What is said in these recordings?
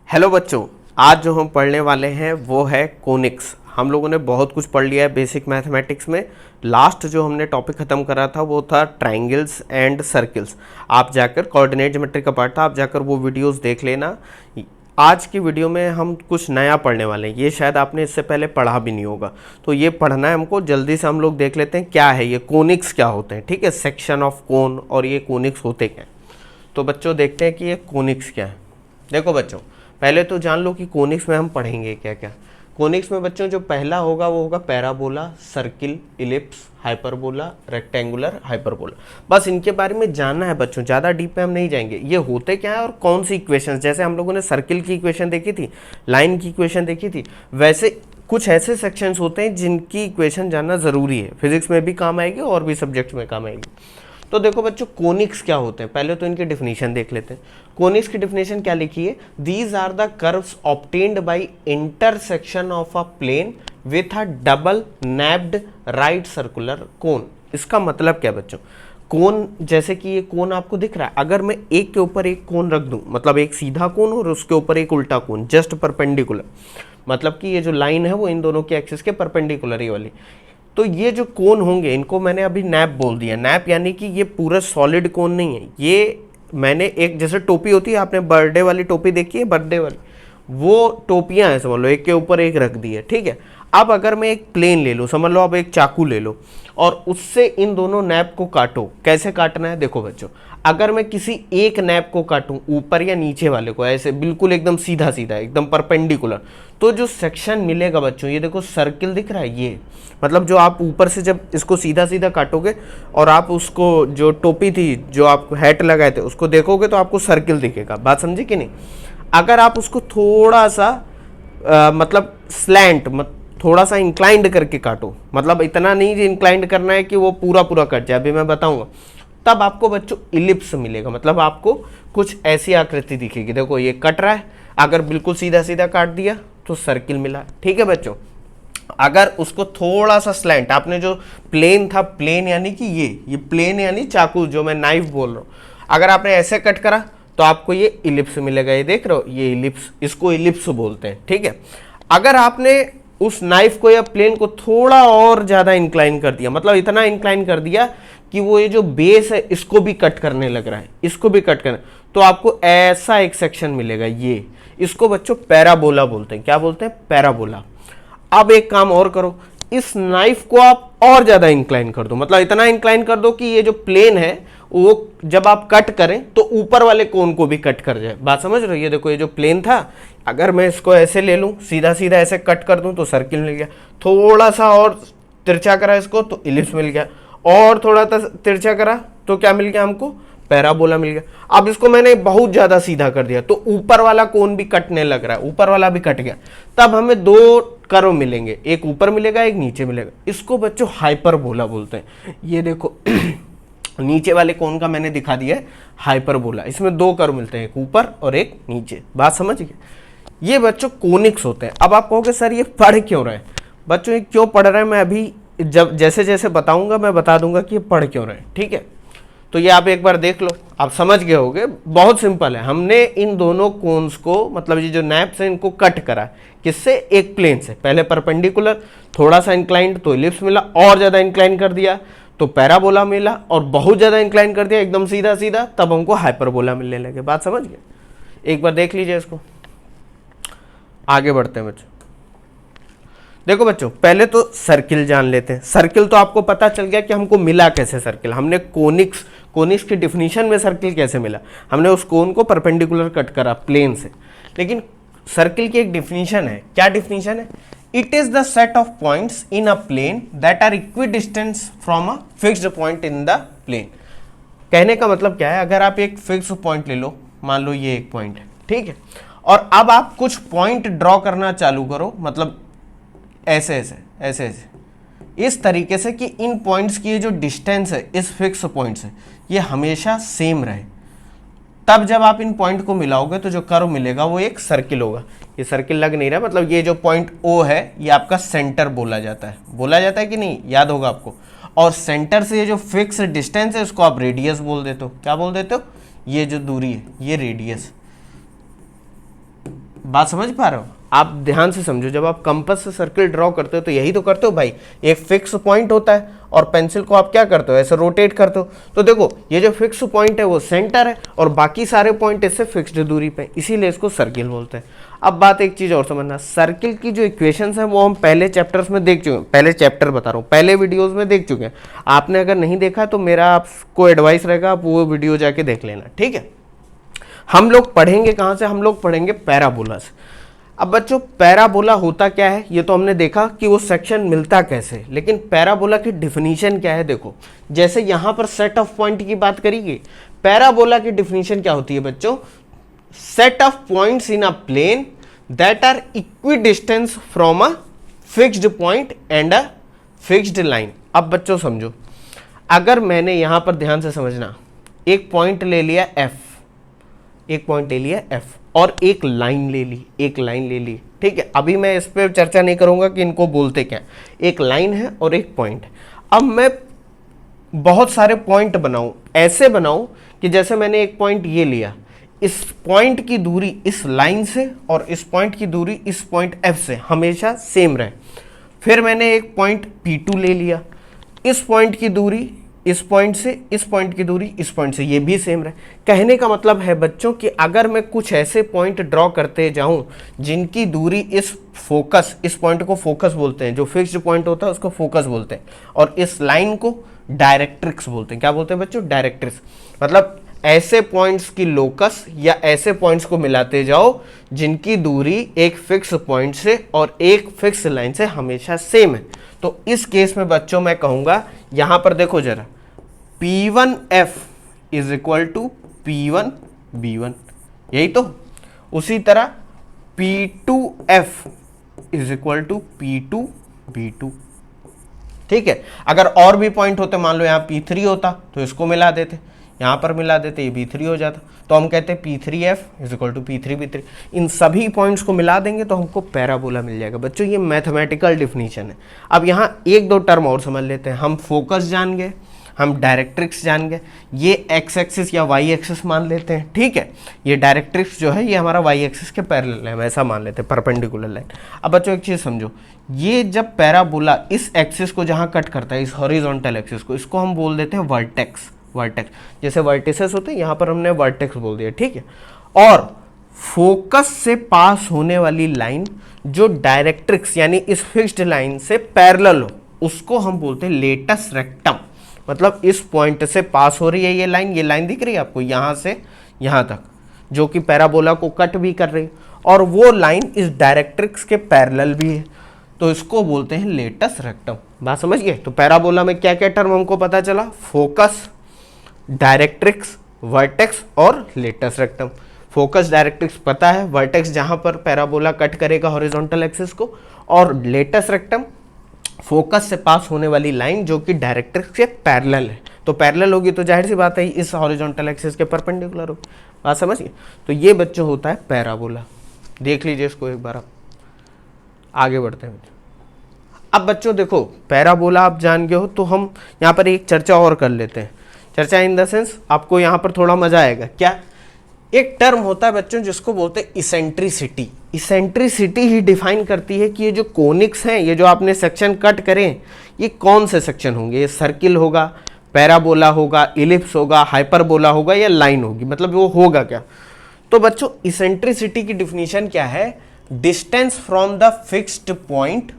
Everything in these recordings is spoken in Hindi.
हेलो बच्चों, आज जो हम पढ़ने वाले हैं वो है कोनिक्स। हम लोगों ने बहुत कुछ पढ़ लिया है बेसिक मैथमेटिक्स में। लास्ट जो हमने टॉपिक ख़त्म करा था वो था ट्रायंगल्स एंड सर्कल्स। आप जाकर कोऑर्डिनेट ज्योमेट्री का पार्ट था, आप जाकर वो वीडियोस देख लेना। आज की वीडियो में हम कुछ नया पढ़ने वाले हैं, ये शायद आपने इससे पहले पढ़ा भी नहीं होगा, तो ये पढ़ना है हमको। जल्दी से हम लोग देख लेते हैं क्या है ये कोनिक्स, क्या होते हैं। ठीक है, सेक्शन ऑफ कोन और ये कोनिक्स होते क्या हैं। तो बच्चों देखते हैं कि ये कोनिक्स क्या है। देखो बच्चों, पहले तो जान लो कि कोनिक्स में हम पढ़ेंगे क्या क्या। कोनिक्स में बच्चों जो पहला होगा वो होगा parabola, circle, ellipse, hyperbola, rectangular, hyperbola. बस इनके बारे में जानना है बच्चों, ज़्यादा डीप में हम नहीं जाएंगे। ये होते क्या है और कौन सी इक्वेशन, जैसे हम लोगों ने सर्किल की इक्वेशन देखी थी, लाइन की इक्वेशन देखी थी, वैसे कुछ ऐसे सेक्शंस होते हैं जिनकी इक्वेशन जानना ज़रूरी है। फिजिक्स में भी काम आएगी और भी सब्जेक्ट्स में काम आएगी। तो देखो बच्चों, कोनिक्स क्या होते हैं, पहले तो इनकी डिफिनीशन देख लेते हैं। कोनिक्स की डिफिनीशन क्या लिखी है? These are the curves obtained by intersection of a plane with a double napped right circular cone. इसका मतलब क्या बच्चों? कोन, जैसे कि ये कोन आपको दिख रहा है, अगर मैं एक के ऊपर एक कोन रख दूं, मतलब एक सीधा कोन और उसके ऊपर एक उल्टा कोन, जस्ट परपेंडिकुलर, मतलब कि ये जो लाइन है वो इन दोनों के एक्सिस के परपेंडिकुलर ही वाली, तो ये जो कोन होंगे इनको मैंने अभी नैप बोल दिया। नैप यानी कि ये पूरा सॉलिड कोन नहीं है, ये मैंने एक, जैसे टोपी होती है, आपने बर्थडे वाली टोपी देखी है, बर्थडे वाली, वो टोपियां हैं समझ लो, एक के ऊपर एक रख दी है। ठीक है, अब अगर मैं एक प्लेन ले लूँ, समझ लो अब एक चाकू ले लो और उससे इन दोनों नैप को काटो। कैसे काटना है देखो बच्चों, अगर मैं किसी एक नैप को काटूं, ऊपर या नीचे वाले को, ऐसे बिल्कुल एकदम सीधा सीधा एकदम परपेंडिकुलर, तो जो सेक्शन मिलेगा बच्चों, ये देखो सर्किल दिख रहा है, ये मतलब जो आप ऊपर से जब इसको सीधा सीधा काटोगे और आप उसको, जो टोपी थी, जो आप हैट लगाए थे, उसको देखोगे तो आपको सर्किल दिखेगा। बात समझे कि नहीं? अगर आप उसको थोड़ा सा मतलब स्लैंट, थोड़ा सा इंक्लाइंड करके काटो, मतलब इतना नहीं कि इंक्लाइंड करना है कि वो पूरा पूरा कट जाए, अभी मैं बताऊंगा, तब आपको बच्चों इलिप्स मिलेगा। मतलब आपको कुछ ऐसी आकृति दिखेगी। देखो ये कट रहा है, अगर बिल्कुल सीधा सीधा काट दिया तो सर्किल मिला। ठीक है बच्चों, अगर उसको थोड़ा सा स्लैंट, आपने जो प्लेन था, प्लेन यानी कि ये प्लेन यानी चाकू, जो मैं नाइफ बोल रहा हूँ, अगर आपने ऐसे कट करा तो आपको ये इलिप्स मिलेगा। ये देख रहे हो, ये इलिप्स, इसको इलिप्स बोलते हैं। ठीक है, अगर आपने उस नाइफ को या प्लेन को थोड़ा और ज्यादा इंक्लाइन कर दिया, मतलब इतना इंक्लाइन कर दिया कि वो ये जो बेस है इसको भी कट करने लग रहा है, इसको भी कट करना, तो आपको ऐसा एक सेक्शन मिलेगा। ये, इसको बच्चों पैराबोला बोलते हैं। क्या बोलते हैं? पैराबोला। अब एक काम और करो, इस नाइफ को आप और ज्यादा इंक्लाइन कर दो, मतलब इतना इंक्लाइन कर दो कि ये जो प्लेन है वो जब आप कट करें तो ऊपर वाले कोन को भी कट कर जाए। बात समझ रहे हो? ये देखो, ये जो प्लेन था, अगर मैं इसको ऐसे ले लूं, सीधा सीधा ऐसे कट कर दूं तो सर्किल मिल गया, थोड़ा सा और तिरछा करा इसको तो इलिप्स मिल गया, और थोड़ा तिरछा करा तो क्या मिल गया हमको? पैराबोला मिल गया। अब इसको मैंने बहुत ज्यादा सीधा कर दिया तो ऊपर वाला कोन भी कटने लग रहा है, ऊपर वाला भी कट गया, तब हमें दो कर्व मिलेंगे, एक ऊपर मिलेगा एक नीचे मिलेगा। इसको बच्चों हाइपरबोला बोलते हैं। ये देखो नीचे वाले कोन का मैंने दिखा दिया है हाइपरबोला, इसमें दो कर्व मिलते हैं, एक ऊपर और एक नीचे। बात समझ गए? ये बच्चों कोनिक्स होते हैं। अब आप कहोगे सर ये पढ़ क्यों रहे हैं? बच्चों ये क्यों पढ़ रहे हैं मैं अभी जब जैसे जैसे बताऊंगा मैं बता दूंगा कि ये पढ़ क्यों रहे हैं। ठीक है, तो ये आप एक बार देख लो, आप समझ गए होगे। बहुत सिंपल है, हमने इन दोनों कोन्स को, मतलब ये जो नैप्स हैं, इनको कट करा। किससे? एक प्लेन से। पहले परपेंडिकुलर, थोड़ा सा इंक्लाइंड तो इलिप्स मिला, और ज्यादा इंक्लाइन कर दिया तो पैराबोला मिला, और बहुत ज्यादा इंक्लाइन कर दिया एकदम सीधा सीधा, तब हमको हाइपरबोला मिलने लगे। बात समझ गए? एक बार देख लीजिए इसको, आगे बढ़ते हैं बच्चों। देखो बच्चों, पहले तो सर्किल जान लेते हैं। सर्किल तो आपको पता चल गया कि हमको मिला कैसे सर्किल। हमने कोनिक्स की डिफिनीशन में सर्किल कैसे मिला, हमने उस कोन को परपेंडिकुलर कट करा प्लेन से। लेकिन सर्किल की एक डिफिनीशन है। क्या डिफिनीशन है? It is the set of points in a plane that are equidistance from a fixed point in the plane. कहने का मतलब क्या है, अगर आप एक फिक्स पॉइंट ले लो, मान लो ये एक पॉइंट है, ठीक है, और अब आप कुछ पॉइंट ड्रॉ करना चालू करो, मतलब ऐसे ऐसे ऐसे ऐसे, इस तरीके से कि इन पॉइंट्स की जो डिस्टेंस है इस फिक्स पॉइंट से, ये हमेशा सेम रहे, तब जब आप इन पॉइंट को मिलाओगे तो जो कर्व मिलेगा वो एक सर्किल होगा। ये सर्किल लग नहीं रहा, मतलब ये जो पॉइंट O है ये आपका सेंटर बोला जाता है कि नहीं? याद होगा आपको। और सेंटर से ये जो फिक्स डिस्टेंस है इसको आप रेडियस बोल देते हो। क्या बोल देते हो? ये जो दूरी है ये रेडियस, बात समझ पा रहे हो? आप ध्यान से समझो, जब आप कंपास से सर्किल ड्रॉ करते हो तो यही तो करते हो भाई, एक फिक्स पॉइंट होता है और पेंसिल को आप क्या करते हो, ऐसे रोटेट करते हो। तो देखो ये जो फिक्स पॉइंट है वो सेंटर है और बाकी सारे पॉइंट इससे फिक्स्ड दूरी पे, इसीलिए इसको सर्किल बोलते हैं। अब बात एक चीज और समझना, सर्किल की जो इक्वेशंस है वो हम पहले चैप्टर्स में देख चुके हैं, पहले चैप्टर बता रहा हूँ, पहले वीडियोज में देख चुके हैं। आपने अगर नहीं देखा तो मेरा आपको एडवाइस रहेगा, आप वो वीडियो जाके देख लेना, ठीक है। हम लोग पढ़ेंगे कहाँ से, हम लोग पढ़ेंगे पैराबोला से। अब बच्चों पैराबोला होता क्या है ये तो हमने देखा कि वो सेक्शन मिलता कैसे, लेकिन पैराबोला की डिफिनीशन क्या है देखो। जैसे यहां पर सेट ऑफ पॉइंट की बात करेंगे, पैराबोला की डिफिनीशन क्या होती है बच्चों, set of points in a plane that are equidistance from a fixed point and a fixed line. अब बच्चों समझो, अगर मैंने यहां पर ध्यान से समझना, एक पॉइंट ले लिया F, एक पॉइंट ले लिया F और एक लाइन ले ली, एक लाइन ले ली, ठीक है। अभी मैं इस पर चर्चा नहीं करूंगा कि इनको बोलते क्या, एक लाइन है और एक पॉइंट। अब मैं बहुत सारे पॉइंट बनाऊं, ऐसे बनाऊं कि जैसे मैंने एक पॉइंट ये लिया, इस पॉइंट की दूरी इस लाइन से और इस पॉइंट की दूरी इस पॉइंट F से हमेशा सेम रहे। फिर मैंने एक पॉइंट P2 ले लिया, इस पॉइंट की दूरी इस पॉइंट से, इस पॉइंट की दूरी इस पॉइंट से, ये भी सेम रहे। कहने का मतलब है बच्चों कि अगर मैं कुछ ऐसे पॉइंट ड्रॉ करते जाऊं जिनकी दूरी इस फोकस, इस पॉइंट को फोकस बोलते हैं, जो फिक्स्ड पॉइंट होता है उसको फोकस बोलते हैं, और इस लाइन को डायरेक्ट्रिक्स बोलते हैं। क्या बोलते हैं बच्चों, डायरेक्ट्रिक्स। मतलब ऐसे पॉइंट्स की लोकस या ऐसे पॉइंट्स को मिलाते जाओ जिनकी दूरी एक फिक्स पॉइंट से और एक फिक्स लाइन से हमेशा सेम है। तो इस केस में बच्चों मैं कहूंगा, यहां पर देखो जरा, P1F is equal to P1B1, यही तो। उसी तरह P2F is equal to P2B2, ठीक है। अगर और भी पॉइंट होते, मान लो यहाँ P3 होता तो इसको मिला देते, यहाँ पर मिला देते, ये B3 हो जाता, तो हम कहते हैं P3F is equal to P3B3। इन सभी पॉइंट्स को मिला देंगे तो हमको पैराबोला मिल जाएगा। बच्चों ये मैथमेटिकल डिफिनीशन है। अब यहाँ एक दो टर्म और समझ लेते हैं। हम फोकस जान गए, हम डायरेक्ट्रिक्स जान गए, ये एक्स एक्सिस या वाई एक्सिस मान लेते हैं, ठीक है। ये डायरेक्ट्रिक्स जो है ये हमारा वाई एक्सिस के पैरेलल है, हम ऐसा मान लेते हैं, परपेंडिकुलर लाइन। अब बच्चों एक चीज़ समझो, ये जब पैराबोला इस एक्सिस को जहाँ कट करता है, इस हॉरिजॉन्टल एक्सिस को, इसको हम बोल देते हैं वर्टेक्स। वर्टेक्स जैसे वर्टिसेस होते हैं, यहाँ पर हमने वर्टेक्स बोल दिया, ठीक है। और फोकस से पास होने वाली लाइन जो डायरेक्ट्रिक्स यानी इस फिक्स्ड लाइन से पैरेलल हो, उसको हम बोलते हैं लेटस रेक्टम। मतलब इस पॉइंट से पास हो रही है ये लाइन दिख रही है आपको यहाँ से यहाँ तक, जो कि पैराबोला को कट भी कर रही है, और वो लाइन इस डायरेक्ट्रिक्स के पैरेलल भी है, तो इसको बोलते हैं लेटस रेक्टम। बात समझ गए? तो पैराबोला में क्या क्या टर्म हमको पता चला, फोकस, डायरेक्ट्रिक्स, वर्टेक्स और लेटस रेक्टम। फोकस डायरेक्ट्रिक्स पता है, वर्टेक्स जहां पर पैराबोला कट करेगा हॉरिजॉन्टल एक्सिस को, और लेटस रेक्टम फोकस से पास होने वाली लाइन जो कि डायरेक्ट्रिक्स के पैरेलल है। तो पैरेलल होगी तो जाहिर सी बात है इस हॉरिजॉन्टल एक्सिस के परपेंडिकुलर होगी। बात समझिए? तो ये बच्चों होता है पैराबोला। देख लीजिए इसको एक बार, आप आगे बढ़ते हैं। अब बच्चों देखो, पैराबोला आप जान गए हो, तो हम यहाँ पर एक चर्चा और कर लेते हैं। चर्चा इन द सेंस आपको यहाँ पर थोड़ा मजा आएगा। क्या? एक टर्म होता है बच्चों जिसको बोलते हैं इसेंट्रिसिटी। इसेंट्रिसिटी ही डिफाइन करती है कि ये जो कोनिक्स हैं, ये जो आपने सेक्शन कट करें, ये कौन से सेक्शन होंगे। ये सर्किल होगा, पैराबोला होगा, इलिप्स होगा, हाइपरबोला होगा या लाइन होगी, मतलब वो होगा क्या। तो बच्चों इसेंट्रिसिटी की डिफिनीशन क्या है, distance from the fixed point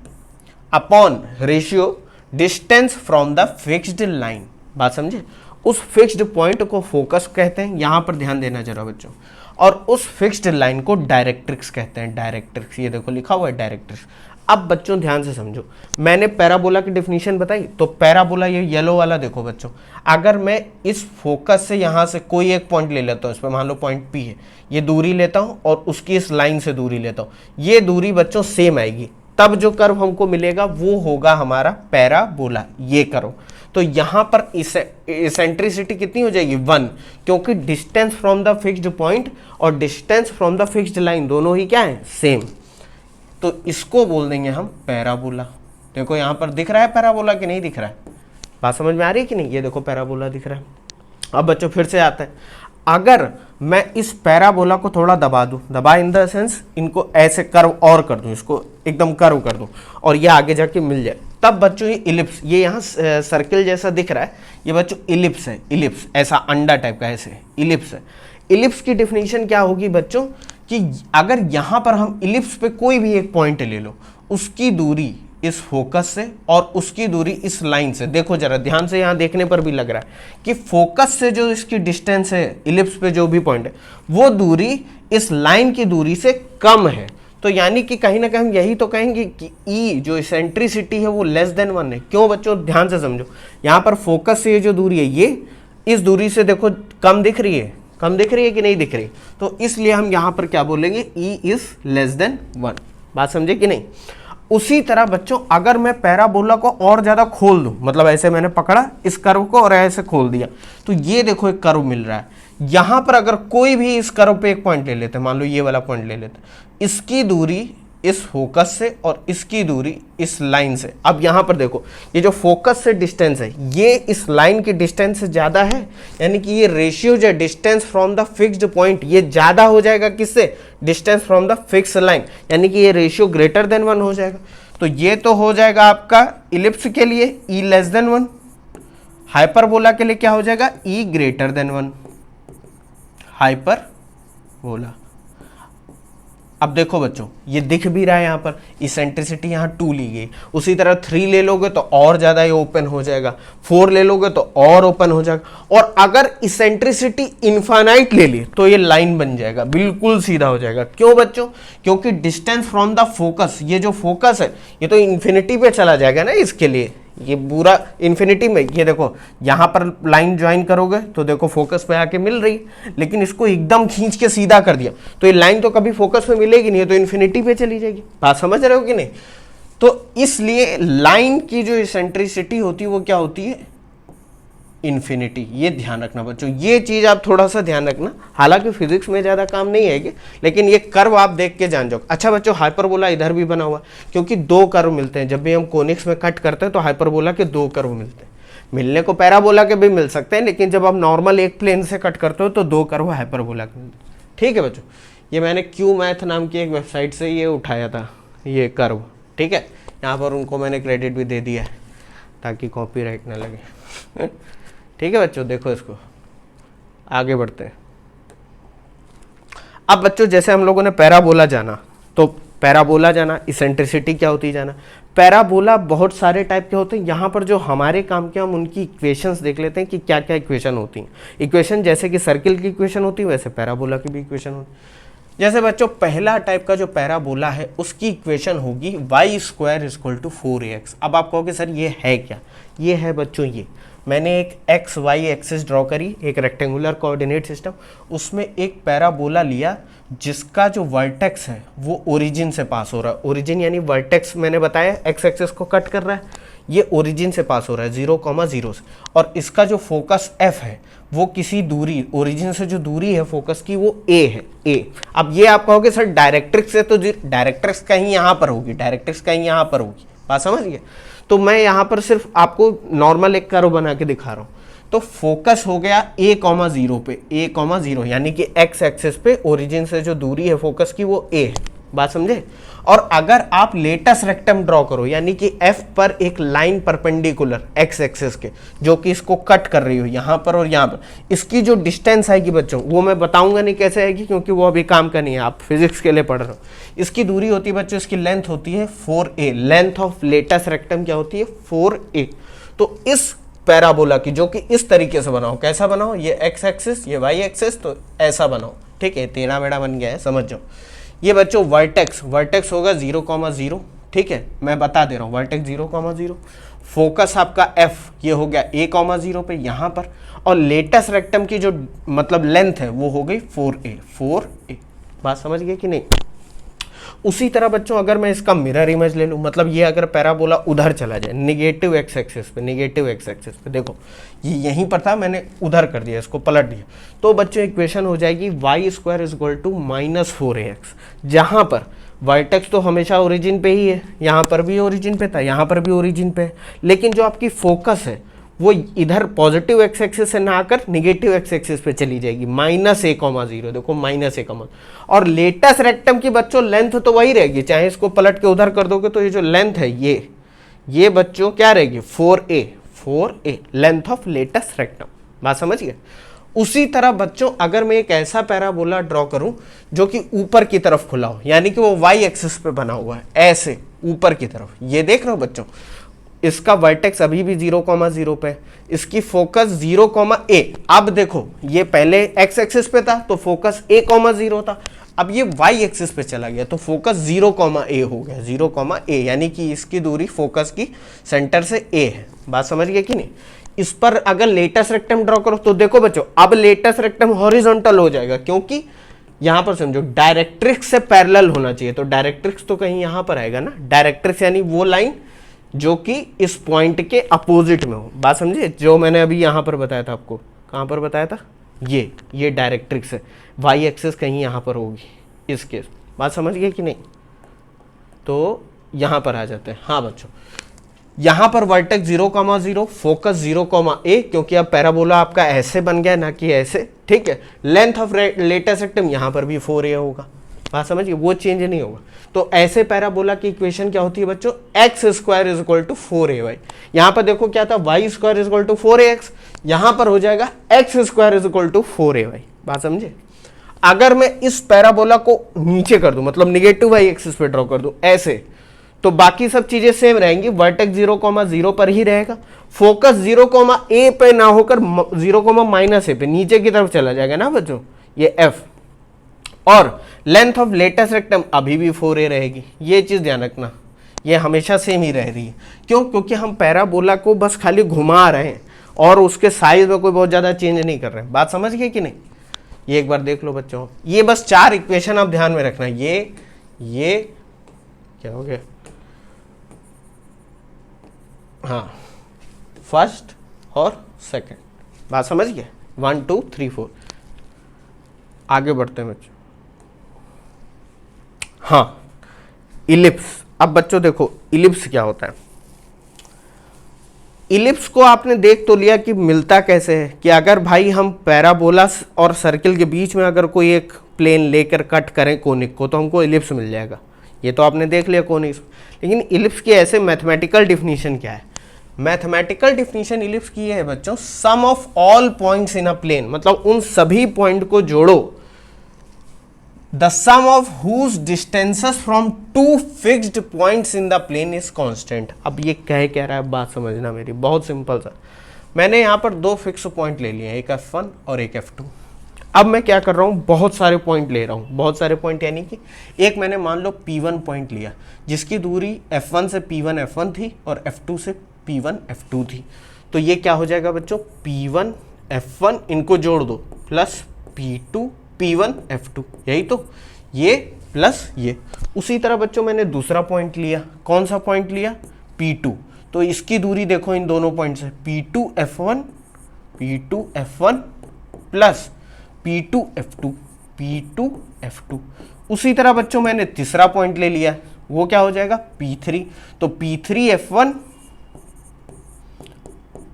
upon ratio distance from the fixed line. बात समझे? उस फिक्स्ड पॉइंट को फोकस कहते हैं, यहां पर ध्यान देना जरा बच्चों, और उस फिक्स्ड लाइन को डायरेक्ट्रिक्स कहते हैं। डायरेक्ट्रिक्स, ये देखो लिखा हुआ है डायरेक्ट्रिक्स। अब बच्चों ध्यान से समझो, मैंने पैराबोला की डेफिनेशन बताई, तो पैराबोला ये येलो वाला देखो बच्चों, अगर मैं इस फोकस से यहां से कोई एक पॉइंट ले लेता हूं, इस पर मान लो पॉइंट P है, ये दूरी लेता हूं और उसकी इस लाइन से दूरी लेता हूं, ये दूरी बच्चों सेम आएगी, तब जो कर्व हमको मिलेगा वो होगा हमारा पैराबोला। ये करो तो यहां पर इसेंट्रिसिटी कितनी हो जाएगी, 1, क्योंकि distance from the fixed point और distance from the fixed line दोनों ही क्या है, सेम। तो इसको बोल देंगे हम पैराबोला। देखो यहां पर दिख रहा है पैराबोला कि नहीं दिख रहा है, बात समझ में आ रही है कि नहीं। ये देखो पैराबोला दिख रहा है। अब बच्चों फिर से आता है, अगर मैं इस पैराबोला को थोड़ा दबा दूं, दबा इन द सेंस इनको ऐसे कर्व और कर दूं, इसको एकदम कर्व कर दूं और ये आगे जाके मिल जाए, तब बच्चों ये इलिप्स, ये यहाँ सर्किल जैसा दिख रहा है, ये बच्चों इलिप्स है, इलिप्स ऐसा अंडा टाइप का ऐसे इलिप्स है। इलिप्स की डेफिनेशन क्या होगी बच्चों कि अगर यहाँ पर हम इलिप्स पे कोई भी एक पॉइंट ले लो, उसकी दूरी इस फोकस से और उसकी दूरी इस लाइन से, देखो जरा ध्यान से, यहाँ देखने पर भी लग रहा है कि फोकस से जो इसकी डिस्टेंस है इलिप्स पे जो भी पॉइंट है वो दूरी इस लाइन की दूरी से कम है। तो यानी कि कहीं ना कहीं हम यही तो कहेंगे कि ई जो इसेंट्रिसिटी है वो लेस देन 1 है। क्यों बच्चों, ध्यान से समझो, यहाँ पर फोकस से ये जो दूरी है ये इस दूरी से देखो कम दिख रही है, कम दिख रही है कि नहीं दिख रही, तो इसलिए हम यहाँ पर क्या बोलेंगे, ई इज लेस देन 1। बात समझे कि नहीं। उसी तरह बच्चों अगर मैं पैराबोला को और ज़्यादा खोल दूं, मतलब ऐसे मैंने पकड़ा इस कर्व को और ऐसे खोल दिया, तो ये देखो एक कर्व मिल रहा है। यहाँ पर अगर कोई भी इस कर्व पे एक पॉइंट ले लेते हैं, मान लो ये वाला पॉइंट ले लेते हैं, इसकी दूरी इस फोकस से और इसकी दूरी इस लाइन से। अब यहाँ पर देखो ये जो फोकस से डिस्टेंस है ये इस लाइन की डिस्टेंस से ज़्यादा है, यानी कि ये रेशियो जो distance from the fixed point ये ज़्यादा हो जाएगा किससे, distance from the fix line, यानी कि ये रेशियो ग्रेटर देन 1 हो जाएगा। तो ये तो हो जाएगा आपका इलिप्स के लिए ई लेस देन 1, हाइपरबोला के लिए क्या हो जाएगा, ई ग्रेटर देन 1, हाइपरबोला। अब देखो बच्चों ये दिख भी रहा है, यहाँ पर इसेंट्रिसिटी यहाँ 2 ली गई, उसी तरह 3 ले लोगे तो और ज़्यादा ये ओपन हो जाएगा, 4 ले लोगे तो और ओपन हो जाएगा, और अगर इसेंट्रिसिटी इनफाइनाइट ले ली तो ये लाइन बन जाएगा, बिल्कुल सीधा हो जाएगा। क्यों बच्चों, क्योंकि डिस्टेंस फ्रॉम द फोकस, ये जो फोकस है ये तो इन्फिनिटी पे चला जाएगा ना, इसके लिए ये पूरा इन्फिनिटी में, ये देखो यहाँ पर लाइन ज्वाइन करोगे तो देखो फोकस पे आके मिल रही, लेकिन इसको एकदम खींच के सीधा कर दिया तो ये लाइन तो कभी फोकस में मिलेगी नहीं, तो इन्फिनिटी पे चली जाएगी। बात समझ रहे हो कि नहीं। तो इसलिए लाइन की जो इसेंट्रिसिटी होती है वो क्या होती है, इन्फिनिटी। ये ध्यान रखना बच्चों, ये चीज आप थोड़ा सा ध्यान रखना, हालांकि फिजिक्स में ज्यादा काम नहीं आएगी, लेकिन ये कर्व आप देख के जान जाओ। अच्छा बच्चों हाइपरबोला इधर भी बना हुआ, क्योंकि 2 कर्व मिलते हैं, जब भी हम कोनिक्स में कट करते हैं तो हाइपरबोला के 2 कर्व मिलते हैं। मिलने को पैराबोला के भी मिल सकते हैं, लेकिन जब आप नॉर्मल एक प्लेन से कट करते हो तो 2 कर्व हाइपरबोला के मिलते हैं। ठीक है बच्चों, ये मैंने क्यू मैथ नाम की एक वेबसाइट से ये उठाया था ये कर्व, ठीक है। यहाँ पर उनको मैंने क्रेडिट भी दे दिया है ताकि कॉपीराइट ना लगे। ठीक है बच्चों, देखो इसको आगे बढ़ते हैं। अब बच्चों जैसे हम लोगों ने पैराबोला जाना, तो पैराबोला जाना, इसेंट्रिसिटी क्या होती है जाना, पैराबोला बहुत सारे टाइप के होते हैं। यहाँ पर जो हमारे काम के हम उनकी इक्वेशंस देख लेते हैं कि क्या क्या इक्वेशन होती हैं। इक्वेशन जैसे कि सर्किल की इक्वेशन होती है वैसे पैराबोला की भी इक्वेशन होती है। जैसे बच्चों पहला टाइप का जो पैराबोला है उसकी इक्वेशन होगी y² = 4ax। अब आप कहोगे सर ये है क्या, ये है बच्चों, ये मैंने एक एक्स वाई एक्सिस ड्रॉ करी, एक रेक्टेंगुलर कोऑर्डिनेट सिस्टम, उसमें एक पैराबोला लिया जिसका जो वर्टेक्स है वो ओरिजिन से पास हो रहा है। ओरिजिन यानी वर्टेक्स मैंने बताया एक्स एक्सिस को कट कर रहा है, ये ओरिजिन से पास हो रहा है 0,0 से, और इसका जो फोकस एफ है वो किसी दूरी, ओरिजिन से जो दूरी है फोकस की वो ए है, ए। अब ये आप कहोगे सर डायरेक्ट्रिक्स है, तो डायरेक्ट्रिक्स कहीं यहाँ पर होगी, डायरेक्ट्रिक्स कहीं यहाँ पर होगी, बात समझिए। तो मैं यहाँ पर सिर्फ आपको नॉर्मल एक कर्व बना के दिखा रहा हूँ। तो फोकस हो गया a,0 पे, a,0 यानी कि x एक्सिस पे ओरिजिन से जो दूरी है फोकस की वो a है, बात समझे। और अगर आप लेटस रेक्टम ड्रॉ करो यानी कि f पर एक लाइन परपेंडिकुलर x एक्सिस के जो कि इसको कट कर रही हो यहाँ पर और यहाँ पर, इसकी जो डिस्टेंस आएगी बच्चों वो मैं बताऊंगा नहीं कैसे आएगी क्योंकि वो अभी काम का नहीं है, आप फिजिक्स के लिए पढ़ रहे हो। इसकी दूरी होती है बच्चों, इसकी लेंथ होती है 4a, length of latus rectum क्या होती है 4a। तो इस पैराबोला की जो कि इस तरीके से बनाओ, कैसा बनाओ, ये x एक्सिस ये y एक्सिस, तो ऐसा बनाओ, ठीक है, टेढ़ा मेढ़ा बन गया है, समझ जाओ। ये बच्चों वर्टेक्स होगा 0,0, ठीक है, मैं बता दे रहा हूँ वर्टेक्स 0,0, फोकस आपका f ये हो गया a,0 पे यहाँ पर, और लेटस रेक्टम की जो मतलब लेंथ है वो हो गई 4a। बात समझ गए कि नहीं। उसी तरह बच्चों अगर मैं इसका मिरर इमेज ले लूँ, मतलब ये अगर पैराबोला उधर चला जाए नेगेटिव x एक्सिस पे, देखो ये यहीं पर था, मैंने उधर कर दिया, इसको पलट दिया, तो बच्चों इक्वेशन हो जाएगी y² = -4ax, जहाँ पर वर्टेक्स तो हमेशा ओरिजिन पे ही है, यहाँ पर भी ओरिजिन पे था, यहाँ पर भी ओरिजिन पे है, लेकिन जो आपकी फोकस है वो इधर पॉजिटिव एक्स एक्सिस से ना आकर निगेटिव एक्स एक्सिस पे चली जाएगी, -a,0, देखो -a, और लेटस रेक्टम की बच्चों लेंथ तो वही रहेगी, चाहे इसको पलट के उधर कर दोगे तो ये जो लेंथ है ये बच्चों क्या रहेगी, 4a length of latus rectum. बात समझ गए। उसी तरह बच्चों अगर मैं एक ऐसा पैराबोला ड्रॉ करूं जो कि ऊपर की तरफ खुला हो, यानी कि वो वाई एक्सिस पे बना हुआ है, ऐसे ऊपर की तरफ, ये देख रहे हो बच्चों, इसका वर्टेक्स अभी भी 0,0 पे, इसकी फोकस 0,a। अब देखो ये पहले एक्स एक्सिस पे था तो फोकस a,0 था, अब ये वाई एक्सिस पे चला गया तो फोकस 0,a हो गया, 0,a, यानी कि इसकी दूरी फोकस की सेंटर से a है। बात समझ गए कि नहीं। इस पर अगर लेटस रेक्टम ड्रॉ करो तो देखो बच्चों अब लेटस रेक्टम हॉरिजॉन्टल हो जाएगा, क्योंकि यहां पर समझो डायरेक्ट्रिक्स से पैरेलल होना चाहिए, तो डायरेक्ट्रिक्स तो कहीं यहां पर आएगा ना, डायरेक्ट्रिक्स यानी वो लाइन जो कि इस पॉइंट के अपोजिट में हो। बात समझे, जो मैंने अभी यहां पर बताया था आपको, कहां पर बताया था, ये डायरेक्ट्रिक्स है, वाई एक्सिस कहीं यहां पर होगी इसके। बात समझ गए कि नहीं। तो यहां पर आ जाते हैं। हाँ बच्चों, यहां पर वर्टेक्स 0,0, फोकस 0,a, क्योंकि अब पैराबोला आपका ऐसे बन गया ना कि ऐसे, ठीक है। लेंथ ऑफ लेटस रेक्टम यहां पर भी 4a होगा। बात समझिए, वो चेंज नहीं होगा। तो ऐसे पैराबोला की इक्वेशन क्या होती है बच्चों, x² = 4ay। यहां पर देखो क्या था, y² = 4ax, यहां पर हो जाएगा x² = 4ay। बात समझे। अगर मैं इस पैराबोला को नीचे कर दूं, मतलब निगेटिव y एक्सिस पे ड्रॉ कर दूं ऐसे, तो बाकी सब चीजें सेम रहेंगी, वर्टेक्स 0,0 पर ही रहेगा, फोकस 0,a पे ना होकर 0,-a पे नीचे की तरफ चला जाएगा ना बच्चों, ये f, और लेंथ ऑफ लेटस रेक्टम अभी भी 4a रहेगी। ये चीज ध्यान रखना, ये हमेशा सेम ही रह रही है। क्यों, क्योंकि हम पैराबोला को बस खाली घुमा रहे हैं और उसके साइज में कोई बहुत ज्यादा चेंज नहीं कर रहे हैं। बात समझ गए कि नहीं। ये एक बार देख लो बच्चों, ये बस 4 इक्वेशन आप ध्यान में रखना, ये क्या हो गया, हाँ, फर्स्ट और सेकंड। बात समझ गए, 1 2 3 4। आगे बढ़ते हैं बच्चों। हाँ, इलिप्स। अब बच्चों देखो इलिप्स क्या होता है। इलिप्स को आपने देख तो लिया कि मिलता कैसे है, कि अगर भाई हम पैराबोला और सर्किल के बीच में अगर कोई एक प्लेन लेकर कट करें कोनिक को, तो हमको इलिप्स मिल जाएगा। ये तो आपने देख लिया कोनिक्स। लेकिन इलिप्स की ऐसे मैथमेटिकल डिफिनीशन क्या है। मैथमेटिकल डिफिनीशन इलिप्स की है बच्चों, sum of all points in a plane, मतलब उन सभी पॉइंट को जोड़ो, the sum of whose distances from two fixed points in the plane is constant. अब ये कह रहा है, बात समझना मेरी, बहुत सिंपल सा। मैंने यहाँ पर 2 फिक्स पॉइंट ले लिए, एक f1 और एक f2। अब मैं क्या कर रहा हूँ, बहुत सारे पॉइंट ले रहा हूँ, बहुत सारे पॉइंट, यानी कि एक मैंने मान लो P1 पॉइंट लिया, जिसकी दूरी f1 से P1 f1 थी और f2 से P1 f2 थी। तो ये क्या हो जाएगा बच्चों, P1 f1 इनको जोड़ दो प्लस P2 P1 f2, यही तो, ये प्लस ये। उसी तरह बच्चों मैंने दूसरा पॉइंट लिया, कौन सा पॉइंट लिया, P2। तो इसकी दूरी देखो इन दोनों पॉइंट से, P2 f1 plus P2 f2। उसी तरह बच्चों मैंने तीसरा पॉइंट ले लिया, वो क्या हो जाएगा, P3। तो P3 f1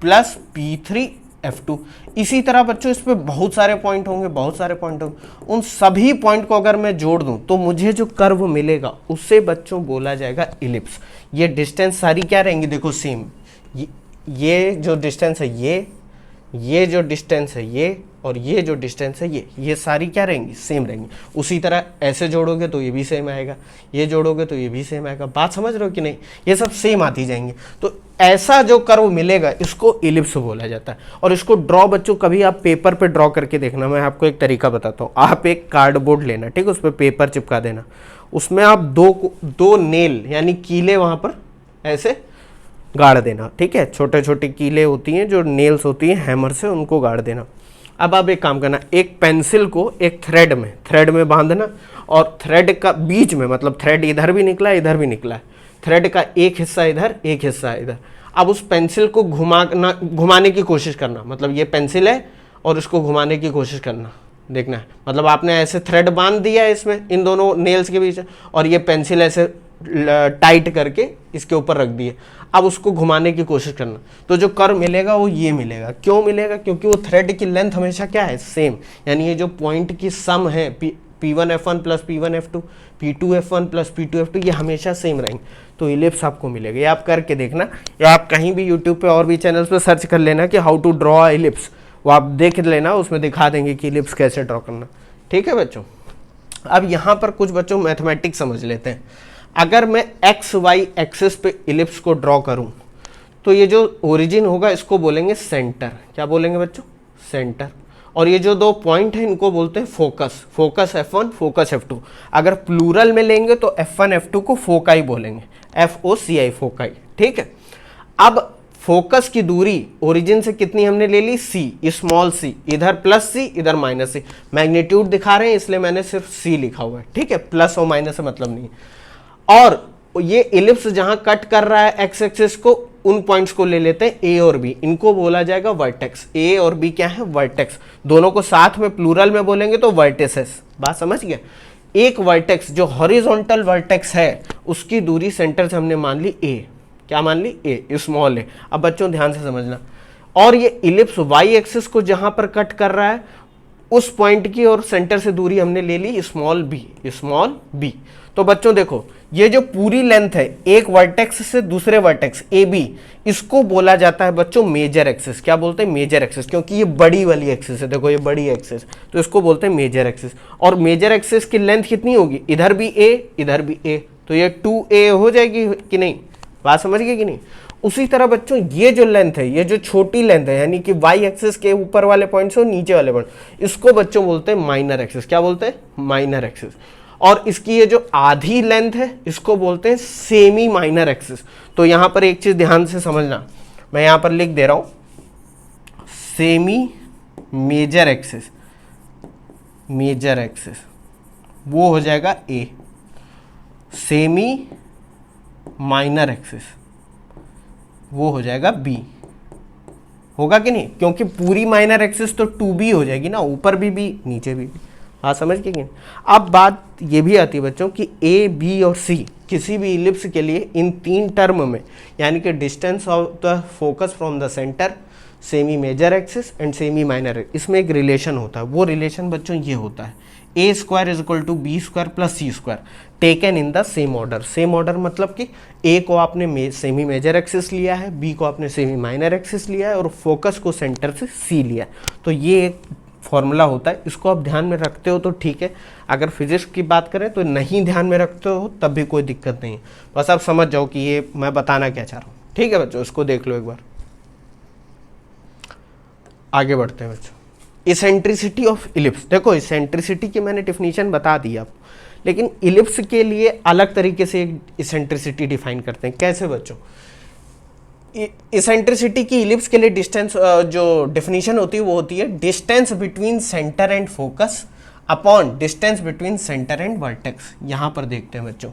plus P3 f2। इसी तरह बच्चों इस पे बहुत सारे पॉइंट होंगे, बहुत सारे पॉइंट होंगे। उन सभी पॉइंट को अगर मैं जोड़ दूं तो मुझे जो कर्व मिलेगा उससे बच्चों बोला जाएगा इलिप्स। ये डिस्टेंस सारी क्या रहेंगी, देखो सेम, ये जो डिस्टेंस है ये जो डिस्टेंस है ये, और ये जो डिस्टेंस है ये सारी क्या रहेंगी, सेम रहेंगी। उसी तरह ऐसे जोड़ोगे तो ये भी सेम आएगा, ये जोड़ोगे तो ये भी सेम आएगा। बात समझ रहे हो कि नहीं, ये सब सेम आती जाएंगे। तो ऐसा जो कर्व मिलेगा इसको इलिप्स बोला जाता है। और इसको ड्रॉ बच्चों कभी आप पेपर पे ड्रॉ करके देखना। मैं आपको एक तरीका बताता हूँ। आप एक कार्डबोर्ड लेना, ठीक है, उस पर पेपर चिपका देना, उसमें आप दो नेल यानी कीले वहाँ पर ऐसे गाड़ देना, ठीक है। छोटे छोटे कीले होती हैं जो नेल्स होती हैं, हैमर से उनको गाड़ देना। अब आप एक काम करना, एक पेंसिल को एक थ्रेड में बांधना, और थ्रेड का बीच में, मतलब थ्रेड इधर भी निकला इधर भी निकला है, थ्रेड का एक हिस्सा इधर एक हिस्सा इधर। अब उस पेंसिल को घुमाने की कोशिश करना, मतलब ये पेंसिल है और इसको घुमाने की कोशिश करना, देखना है। मतलब आपने ऐसे थ्रेड बांध दिया है इसमें, इन दोनों नेल्स के बीच, और ये पेंसिल ऐसे टाइट करके इसके ऊपर रख दिए, अब उसको घुमाने की कोशिश करना, तो जो कर्व मिलेगा वो ये मिलेगा। क्यों मिलेगा? क्योंकि वो थ्रेड की लेंथ हमेशा क्या है? सेम, यानी ये जो पॉइंट की सम है P1F1 plus P1F2, P2F1 plus P2F2, ये हमेशा सेम रहेंगे, तो इलिप्स आपको मिलेगा। ये आप करके देखना, या आप कहीं भी यूट्यूब पे और भी चैनल्स पे सर्च कर लेना कि हाउ टू ड्रॉ इलिप्स, वो आप देख लेना, उसमें दिखा देंगे कि इलिप्स कैसे ड्रॉ करना। ठीक है बच्चों, अब यहाँ पर कुछ बच्चों मैथमेटिक्स समझ लेते हैं। अगर मैं एक्स वाई एक्सिस पे इलिप्स को ड्रॉ करूँ तो ये जो ओरिजिन होगा इसको बोलेंगे सेंटर। क्या बोलेंगे बच्चों? सेंटर। और ये जो दो पॉइंट है इनको बोलते हैं focus, focus F1 focus F2। अगर प्लूरल में लेंगे तो F1 F2 को फोकाई बोलेंगे, FOCI फोकाई। ठीक है, अब फोकस की दूरी ओरिजिन से कितनी हमने ले ली? C, स्मॉल c, इधर प्लस c इधर माइनस c। मैग्नीट्यूड दिखा रहे हैं इसलिए मैंने सिर्फ c लिखा हुआ है। ठीक है, प्लस और माइनस से मतलब नहीं है। और ये इलिप्स जहां कट कर रहा है एक्स एक्सिस को, उन पॉइंट्स को ले लेते हैं ए और बी, इनको बोला जाएगा वर्टेक्स। ए और बी क्या है? वर्टेक्स। दोनों को साथ में प्लूरल में बोलेंगे तो वर्टेसेस। बात समझ गए? एक वर्टेक्स जो हॉरिजॉन्टल वर्टेक्स है उसकी दूरी सेंटर से हमने मान ली ए। क्या मान ली? ए, स्मॉल ए। अब बच्चों ध्यान से समझना, और ये इलिप्स वाई एक्सिस को जहां पर कट कर रहा है उस पॉइंट की और सेंटर से दूरी हमने ले ली स्मॉल बी, स्मॉल बी। तो बच्चों देखो, ये जो पूरी लेंथ है एक वर्टेक्स से दूसरे वर्टेक्स ए बी, इसको बोला जाता है बच्चों मेजर एक्सिस। क्या बोलते हैं? मेजर एक्सिस, क्योंकि ये बड़ी वाली एक्सिस है। देखो ये बड़ी एक्सिस, तो इसको बोलते हैं मेजर एक्सिस। और मेजर एक्सिस की लेंथ कितनी होगी? इधर भी ए इधर भी ए, तो ये 2a हो जाएगी कि नहीं? बात समझ गए कि नहीं? उसी तरह बच्चों ये जो लेंथ है, ये जो छोटी लेंथ है, यानी कि वाई एक्सिस के ऊपर वाले पॉइंट से नीचे वाले पॉइंट, इसको बच्चों बोलते हैं माइनर एक्सिस। क्या बोलते हैं? Minor axis. और इसकी ये जो आधी लेंथ है इसको बोलते हैं सेमी माइनर एक्सिस। तो यहां पर एक चीज ध्यान से समझना, मैं यहां पर लिख दे रहा हूं semi major axis, major axis वो हो जाएगा ए, सेमी माइनर एक्सिस वो हो जाएगा बी। होगा कि नहीं? क्योंकि पूरी माइनर एक्सिस तो 2b हो जाएगी ना, ऊपर भी बी नीचे भी। हाँ समझ गए कि? अब बात ये भी आती है बच्चों कि ए बी और सी किसी भी इलिप्स के लिए इन तीन टर्म में, यानी कि distance of the focus from the centre, semi major axis and semi minor, इसमें एक रिलेशन होता है। वो रिलेशन बच्चों ये होता है A square is equal to B square plus C square taken in the same order. Same order मतलब कि ए को आपने सेमी मेजर एक्सिस लिया है, बी को आपने सेमी माइनर एक्सिस लिया है और फोकस को सेंटर से सी लिया है। तो ये एक फॉर्मूला होता है, इसको आप ध्यान में रखते हो तो ठीक है। अगर फिजिक्स की बात करें तो नहीं ध्यान में रखते हो तब भी कोई दिक्कत नहीं है, बस आप समझ जाओ कि ये मैं बताना क्या चाह रहा हूँ। ठीक है बच्चों, इसको देख लो एक बार। आगे बढ़ते हैं बच्चों, इसेंट्रिसिटी ऑफ इलिप्स। देखो इसेंट्रिसिटी की मैंने डेफिनेशन बता दी आपको, लेकिन इलिप्स के लिए अलग तरीके से एक इसेंट्रिसिटी डिफाइन करते हैं। कैसे बच्चों? इसेंट्रिसिटी की इलिप्स के लिए डिस्टेंस जो डेफिनेशन होती है वो होती है distance between centre and focus upon distance between centre and vertex. यहां पर देखते हैं बच्चों,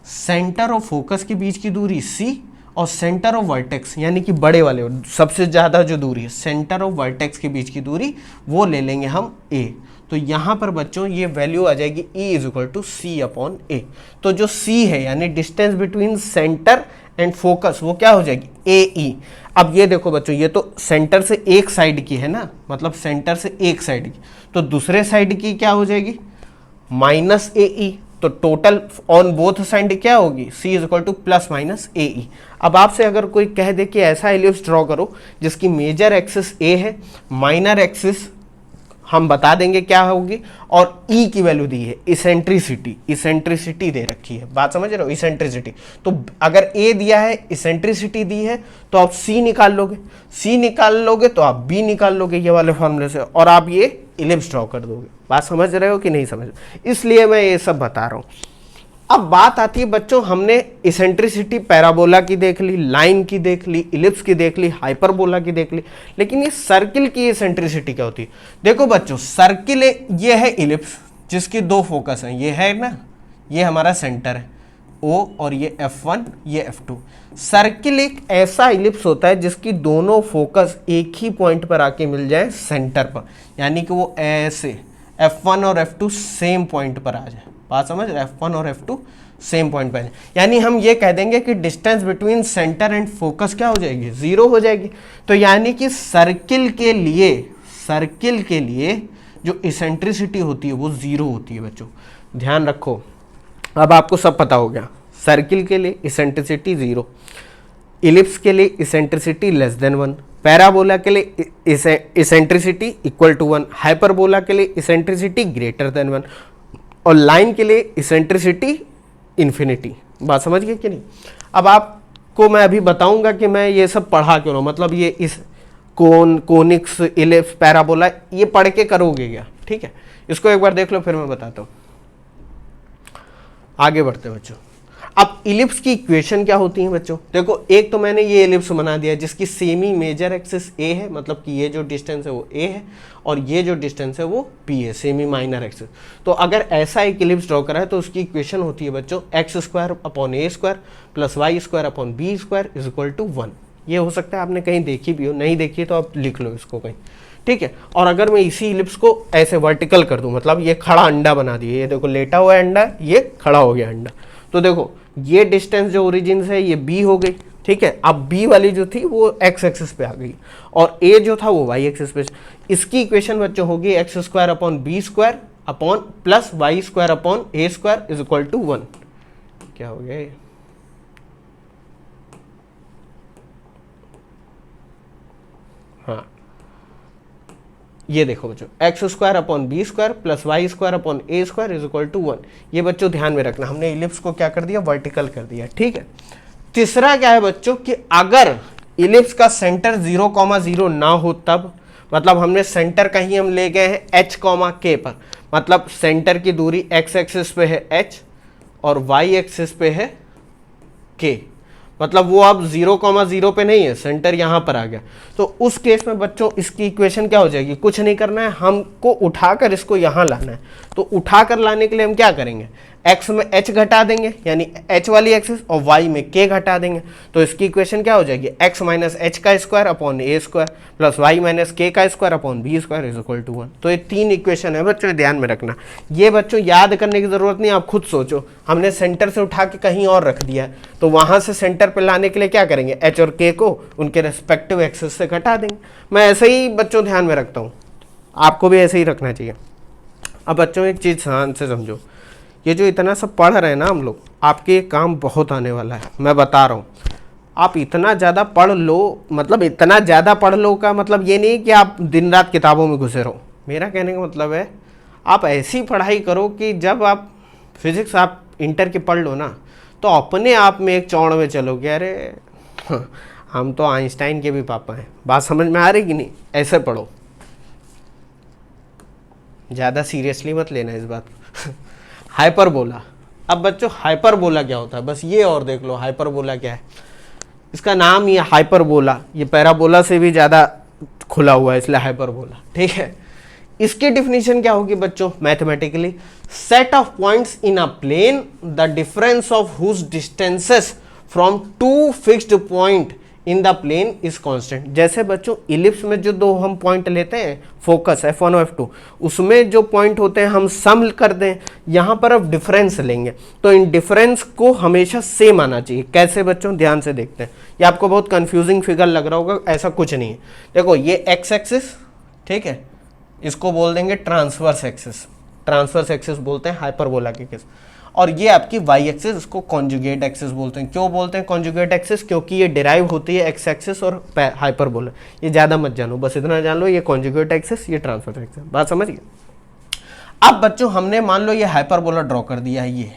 सेंटर और फोकस के बीच की दूरी c और सेंटर ऑफ वर्टेक्स यानी कि बड़े वाले सबसे ज़्यादा जो दूरी है सेंटर ऑफ वर्टेक्स के बीच की दूरी वो ले लेंगे हम a। तो यहाँ पर बच्चों ये वैल्यू आ जाएगी E is equal to C upon A. तो जो C है यानी distance between centre and focus वो क्या हो जाएगी? AE। अब ये देखो बच्चों, ये तो सेंटर से एक साइड की है ना, मतलब सेंटर से एक साइड की, तो दूसरे साइड की क्या हो जाएगी? Minus AE। तो टोटल ऑन बोथ साइड क्या होगी? C is equal two plus minus AE। अब आपसे अगर कोई कह दे कि ऐसा इलिप्स ड्रॉ करो जिसकी मेजर एक्सिस A है, माइनर एक्सिस हम बता देंगे क्या होगी, और E की वैल्यू दी है इसेंट्रिसिटी, इसेंट्रिसिटी दे रखी है। बात समझ रहे हो? इसेंट्रिसिटी। तो अगर A दिया है, इसेंट्रिसिटी दी है, तो आप C निकाल लोगे, C निकाल लोगे तो आप B निकाल लोगे ये वाले फॉर्मूले से, और आप ये इलिप्स ड्रॉ कर दोगे। बात समझ रहे हो कि नहीं समझ? इसलिए मैं ये सब बता रहा हूँ। अब बात आती है बच्चों, हमने इसेंट्रिसिटी पैराबोला की देख ली, लाइन की देख ली, इलिप्स की देख ली, हाइपरबोला की देख ली, लेकिन ये सर्किल की इसेंट्रिसिटी क्या होती है? देखो बच्चों, सर्किल ये है इलिप्स जिसकी दो फोकस हैं, ये है ना, ये हमारा सेंटर है O और ये F1 ये F2। सर्किल एक ऐसा इलिप्स होता है जिसकी दोनों फोकस एक ही पॉइंट पर आके मिल जाए सेंटर पर, यानी कि वो ऐसे F1 और F2 सेम पॉइंट पर आ जाए। बात समझ रहे, F1 और F2 सेम पॉइंट पे है, यानी हम ये कह देंगे कि distance between centre and focus क्या हो जाएगी, 0 हो जाएगी। तो यानी कि सर्किल के लिए जो इसेंट्रिसिटी होती है वो 0 होती है बच्चों, ध्यान रखो। अब आपको सब पता हो गया, सर्किल के लिए इसेंट्रिसिटी 0, इलिप्स के लिए इसेंट्रिसिटी लेस देन 1, पैराबोला के लिए इसेंट्रिसिटी इक्वल टू 1, हाइपरबोला के लिए इसेंट्रिसिटी ग्रेटर देन 1 और लाइन के लिए इसेंट्रिसिटी इन्फिनिटी। बात समझ गए कि नहीं? अब आपको मैं अभी बताऊंगा कि मैं ये सब पढ़ा क्यों रहा हूं, मतलब ये इस कोनिक्स, इलिप्स, पैराबोला ये पढ़ के करोगे क्या, ठीक है? इसको एक बार देख लो फिर मैं बताता हूं। आगे बढ़ते बच्चों। अब इलिप्स की इक्वेशन क्या होती है बच्चों? देखो, एक तो मैंने ये इलिप्स बना दिया जिसकी सेमी मेजर एक्सिस ए है, मतलब कि ये जो डिस्टेंस है वो ए है और ये जो डिस्टेंस है वो पी है, सेमी माइनर एक्सिस। तो अगर ऐसा एक इलिप्स ड्रॉ करा है तो उसकी इक्वेशन होती है बच्चों x square upon A square plus y square upon B square is equal to 1। ये हो सकता है आपने कहीं देखी भी हो, नहीं देखी तो आप लिख लो इसको कहीं, ठीक है? और अगर मैं इसी इलिप्स को ऐसे वर्टिकल कर दूं, मतलब ये खड़ा अंडा बना दिए, ये देखो लेटा हुआ है अंडा, ये खड़ा हो गया अंडा, तो देखो ये डिस्टेंस जो ओरिजिन से ये b हो गई, ठीक है? अब b वाली जो थी वो x एक्सिस पे आ गई और a जो था वो y एक्सिस पे। इसकी इक्वेशन बच्चों होगी x square upon B square upon plus y square upon A square is equal to 1। क्या हो गया? हाँ, ये देखो बच्चों, x square upon B square plus y square upon A square is equal to 1। ये बच्चों ध्यान में रखना, हमने इलिप्स को क्या कर दिया, वर्टिकल कर दिया, ठीक है? तीसरा क्या है बच्चों कि अगर इलिप्स का सेंटर 0,0 ना हो तब, मतलब हमने सेंटर कहीं हम ले गए हैं h, k पर, मतलब सेंटर की दूरी x एक्सिस पे है h और y एक्सिस पे है k, मतलब वो अब 0,0 पे नहीं है, सेंटर यहां पर आ गया। तो उस केस में बच्चों इसकी इक्वेशन क्या हो जाएगी, कुछ नहीं करना है, हमको उठाकर इसको यहां लाना है। तो उठाकर लाने के लिए हम क्या करेंगे, x में h घटा देंगे यानी h वाली एक्सिस और y में k घटा देंगे। तो इसकी इक्वेशन क्या हो जाएगी, x माइनस एच का स्क्वायर अपॉन ए square plus y minus k का square upon B square is equal to 1। तो ये 3 इक्वेशन है बच्चों, ध्यान में रखना। ये बच्चों याद करने की जरूरत नहीं, आप खुद सोचो। हमने सेंटर से उठा के कहीं और रख दिया है, तो वहां से सेंटर पे लाने के लिए क्या करेंगे, h और k को उनके रेस्पेक्टिव एक्सिस से घटा देंगे। मैं ऐसे ही बच्चों ध्यान में रखता हूँ, आपको भी ऐसे ही रखना चाहिए। अब बच्चों एक चीज़ ध्यान से समझो, ये जो इतना सब पढ़ रहे हैं ना हम लोग, आपके काम बहुत आने वाला है, मैं बता रहा हूँ। आप इतना ज़्यादा पढ़ लो, मतलब इतना ज़्यादा पढ़ लो का मतलब ये नहीं कि आप दिन रात किताबों में घुसे रहो। मेरा कहने का मतलब है आप ऐसी पढ़ाई करो कि जब आप फिजिक्स आप इंटर की पढ़ लो ना, तो अपने आप में एक चौड़ में चलोगे, अरे हम तो आइंस्टाइन के भी पापा हैं। बात समझ में आ रही कि नहीं? ऐसे पढ़ो, ज़्यादा सीरियसली मत लेना इस बात को। हाइपरबोला। अब बच्चों हाइपरबोला क्या होता है, बस ये और देख लो हाइपरबोला क्या है। इसका नाम ये हाइपरबोला, ये पैराबोला से भी ज़्यादा खुला हुआ है इसलिए हाइपरबोला, ठीक है? इसकी डिफिनीशन क्या होगी बच्चों, mathematically set of points in a plane the difference of whose distances from two fixed point in the plane is constant. जैसे बच्चों इलिप्स में जो दो हम पॉइंट लेते हैं फोकस F1 और F2, उसमें जो पॉइंट होते हैं हम सम कर दें, यहाँ पर अब डिफरेंस लेंगे तो इन डिफरेंस को हमेशा सेम आना चाहिए। कैसे बच्चों, ध्यान से देखते हैं। ये आपको बहुत कंफ्यूजिंग फिगर लग रहा होगा, ऐसा कुछ नहीं है। देखो ये एक्स एक्सिस, ठीक है, इसको बोल देंगे ट्रांसवर्स एक्सिस, ट्रांसवर्स एक्सिस बोलते हैं हाइपरबोला के केस। और ये आपकी वाई एक्सिस, इसको कॉन्जुगेट एक्सिस बोलते हैं। क्यों बोलते हैं कॉन्जुगेट एक्सिस, क्योंकि ये डिराइव होती है एक्स एक्सिस और हाइपरबोला। ये ज़्यादा मत जानो, बस इतना जान लो, ये कॉन्जुगेट एक्सिस, ये ट्रांसवर्स एक्सिस। बात समझ गए? अब बच्चों हमने मान लो ये हाइपरबोला ड्रॉ कर दिया है,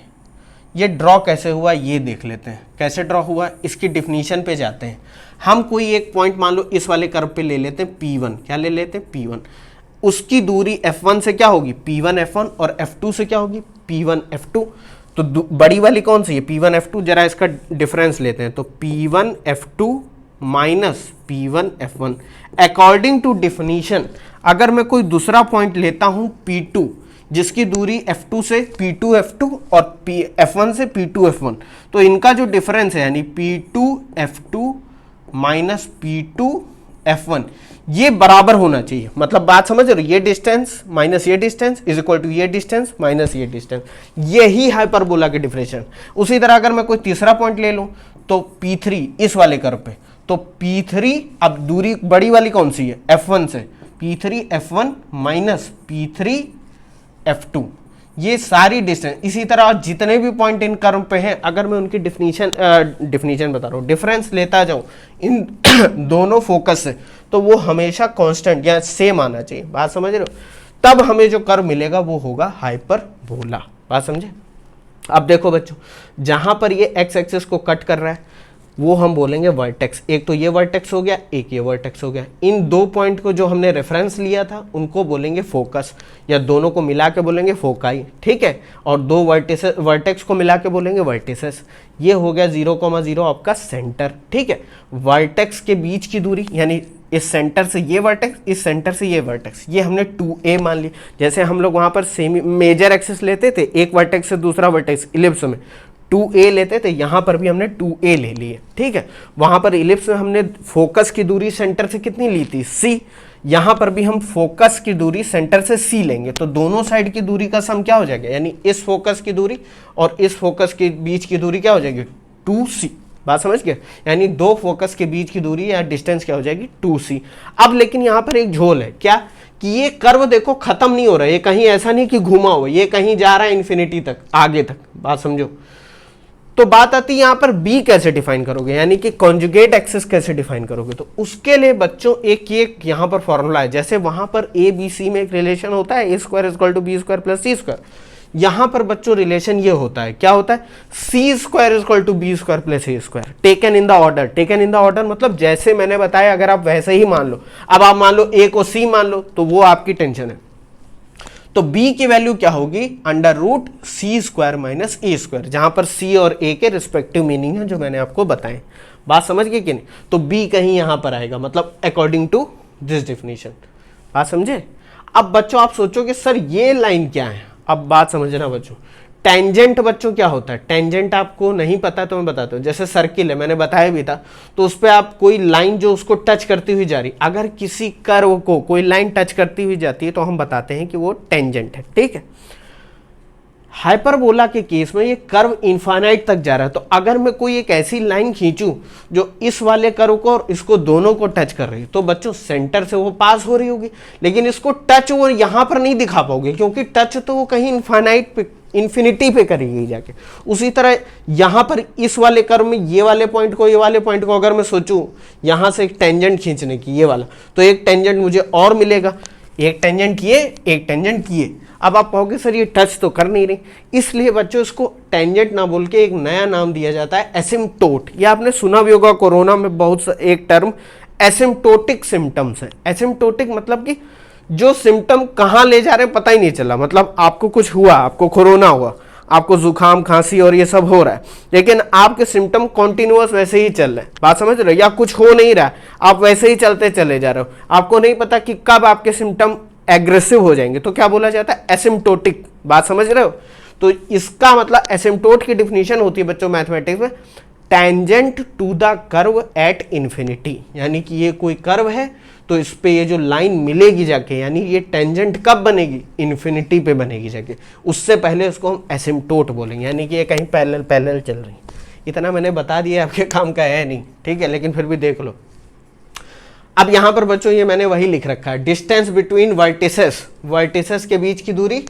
ये ड्रॉ कैसे हुआ ये देख लेते हैं। कैसे ड्रॉ हुआ, इसकी डिफिनीशन पे जाते हैं। हम कोई एक पॉइंट मान लो इस वाले कर्व पे ले लेते हैं P1, क्या ले लेते हैं P1। उसकी दूरी F1 से क्या होगी, P1 F1, और F2 से क्या होगी, P1 F2। तो बड़ी वाली कौन सी है, P1 F2। जरा इसका डिफरेंस लेते हैं, तो P1 F2 minus P1 F1। According to definition अगर मैं कोई दूसरा पॉइंट लेता हूं P2 जिसकी दूरी F2 से P2 F2 और F1 से P2 F1, तो इनका जो डिफरेंस है यानी P2 F2 minus P2 F1 ये बराबर होना चाहिए, मतलब बात समझ रहे हो, ये डिस्टेंस माइनस ये डिस्टेंस इज इक्वल टू ये डिस्टेंस माइनस ये डिस्टेंस, यही हाइपरबोला के डिफरेंशियल। उसी तरह अगर मैं कोई तीसरा पॉइंट ले लूं तो P3 इस वाले कर्व पे, तो P3 अब दूरी बड़ी वाली कौन सी है, F1 से, P3 F1 minus P3 F2, ये सारी डिस्टेंस। इसी तरह जितने भी पॉइंट इन कर्व पे हैं अगर मैं उनकी डिफिनीशन बता रहा हूँ, डिफरेंस लेता जाऊं इन दोनों फोकस से, तो वो हमेशा कांस्टेंट या सेम आना चाहिए, बात समझ रहे हो, तब हमें जो कर्व मिलेगा वो होगा हाइपरबोला। बात समझे। अब देखो बच्चों, जहां पर ये एक्स एक्सिस को कट कर रहा है वो हम बोलेंगे वर्टेक्स, एक तो ये वर्टेक्स हो गया, एक ये वर्टेक्स हो गया। इन दो पॉइंट को जो हमने रेफरेंस लिया था उनको बोलेंगे फोकस, या दोनों को मिला के बोलेंगे फोकाई, ठीक है, और दो वर्टेक्स को मिला के बोलेंगे वर्टिसेस। ये हो गया 0,0 आपका सेंटर, ठीक है। वर्टेक्स के बीच की दूरी यानी इस सेंटर से ये वर्टेक्स, इस सेंटर से ये वर्टेक्स, ये हमने 2a मान ली। जैसे हम लोग वहां पर सेमी मेजर एक्सिस लेते थे, एक वर्टेक्स से दूसरा वर्टेक्स इलिप्स में 2a लेते थे, यहां पर भी हमने 2a ले लिए, ठीक है। वहां पर इलिप्स में हमने फोकस की दूरी सेंटर से कितनी ली थी, c, यहां पर भी हम फोकस की दूरी सेंटर से c लेंगे, तो दोनों साइड की दूरी का सम क्या हो जाएगा, यानी इस फोकस की दूरी और इस फोकस के बीच की दूरी क्या हो जाएगी, 2c। बात समझ गए, यानी दो फोकस के बीच की दूरी या डिस्टेंस क्या हो जाएगी, 2c। अब लेकिन यहां पर एक झोल है, क्या कि ये कर्व देखो खत्म नहीं हो रहा है, ये कहीं ऐसा नहीं कि घुमा हुआ, ये कहीं जा रहा है इन्फिनिटी तक, आगे तक। बात समझो। तो बात आती है यहां पर b कैसे डिफाइन करोगे, यानी कि कॉन्जुगेट एक्सिस कैसे डिफाइन करोगे। तो उसके लिए बच्चों एक यहां पर फॉर्मूला है, जैसे वहां पर a b c में एक रिलेशन होता है a² = b² + c², यहां पर बच्चों रिलेशन ये होता है, क्या होता है, c² = b² + a², taken in the order. Taken in the order मतलब जैसे मैंने बताया, अगर आप वैसे ही मान लो, अब आप मान लो a को c मान लो, तो वो आपकी टेंशन है। तो b की वैल्यू क्या होगी, √c² - a², जहां पर c और a के रिस्पेक्टिव मीनिंग है जो मैंने आपको बताए। बात समझ गए कि नहीं। तो b कहीं यहां पर आएगा, मतलब अकॉर्डिंग टू दिस डेफिनेशन। बात समझे। अब बच्चों आप सोचोगे सर ये लाइन क्या है, अब बात समझना बच्चों। टेंजेंट बच्चों क्या होता है, टेंजेंट आपको नहीं पता तो मैं बताता हूँ। जैसे सर्किल है, मैंने बताया भी था, तो उस पर आप कोई लाइन जो उसको टच करती हुई जा रही, अगर किसी कर्व को कोई लाइन टच करती हुई जाती है तो हम बताते हैं कि वो टेंजेंट है, ठीक है। हाइपरबोला के केस में ये कर्व इनफाइनाइट तक जा रहा है, तो अगर मैं कोई एक ऐसी लाइन खींचूं जो इस वाले कर्व को और इसको दोनों को टच कर रही है, तो बच्चों सेंटर से वो पास हो रही होगी, लेकिन इसको टच वो यहां पर नहीं दिखा पाओगे, क्योंकि टच तो वो कहीं इनफाइनाइट पे, इन्फिनिटी पे करेगी जाके। उसी तरह यहां पर इस वाले कर्व में ये वाले पॉइंट को अगर मैं सोचूं यहां से एक टेंजेंट खींचने की, ये वाला, तो एक टेंजेंट मुझे और मिलेगा, एक टेंजेंट ये, एक टेंजेंट ये। अब आप कहोगे सर ये टच तो कर नहीं रही, इसलिए बच्चों इसको टेंजेंट ना बोल के एक नया नाम दिया जाता है एसिम्प्टोट। ये आपने सुना भी होगा, कोरोना में बहुत एक टर्म एसिम्प्टोटिक सिम्टम्स है। एसिम्प्टोटिक मतलब कि जो सिम्टम कहाँ ले जा रहे हैं पता ही नहीं चला, मतलब आपको कुछ हुआ, आपको कोरोना हुआ, आपको जुकाम खांसी और ये सब हो रहा है, लेकिन आपके सिम्टम कॉन्टिन्यूअस वैसे ही चल रहे हैं। बात समझ रहे हो, या कुछ हो नहीं रहा, आप वैसे ही चलते चले जा रहे हो, आपको नहीं पता कि कब आपके सिम्टम एग्रेसिव हो जाएंगे, तो क्या बोला जाता है, एसिम्प्टोटिक। बात समझ रहे हो। तो इसका मतलब एसिम्प्टोट की डिफिनीशन होती है बच्चों मैथमेटिक्स में, tangent to the curve at infinity, यानी कि ये कोई कर्व है तो इस पे ये जो लाइन मिलेगी जाके, यानी ये टेंजेंट कब बनेगी, इन्फिनिटी पे बनेगी जाके, उससे पहले उसको हम एसिम्प्टोट बोलेंगे, यानी कि ये कहीं पैरेलल चल रही। इतना मैंने बता दिया, आपके काम का है नहीं, ठीक है, लेकिन फिर भी देख लो। अब यहां पर बच्चों ये मैंने वही लिख रखा है, डिस्टेंस बिटवीन वर्टिसेस के बीच की दूरी